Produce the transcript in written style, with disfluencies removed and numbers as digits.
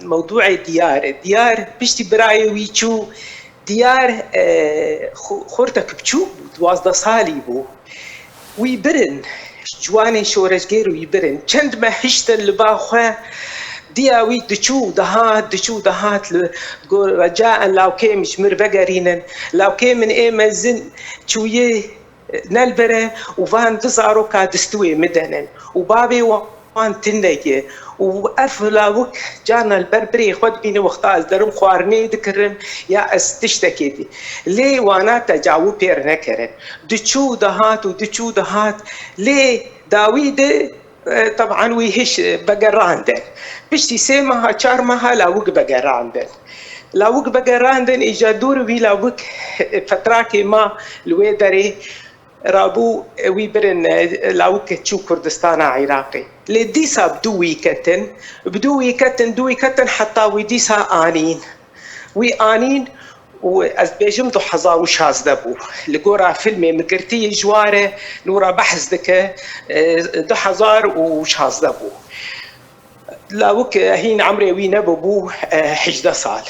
موضوع ديار بشتي براي ويچو ديار خورتك بچو 12 سالی بو ويبرن جواني شورشگير ويبرن چند ما هشتن لباخوا دياوي دچو دهات رجاء لو كيمش مربقرينن لو كي من ايه مزن چويه نلبره وفان تزارو كادستوي مدنن وبابي وان تنجي وأفلاوك جانا البربري خود بيني وقتاز درم خوارني ذكرم يا استشتكيتي ليه وانا تجاوب بير نكرن دچو دهات ليه داويد طبعا ويهش بقراندن بشتي سيمها چارمها لاوك بقراندن اجا دور وي لاوك فتراكي ما الويدري رابو ويبرن لاوك تشو كردستان عراقي لديسا بدو ويكتن حتى ويديسا آنين وأز بيجم دو حظا وشاز دبو لقورا فيلمي مقرتي جواره نورا بحث دكا دو حظار وشاز دبو لاوك هين عمري وينبو 11 سال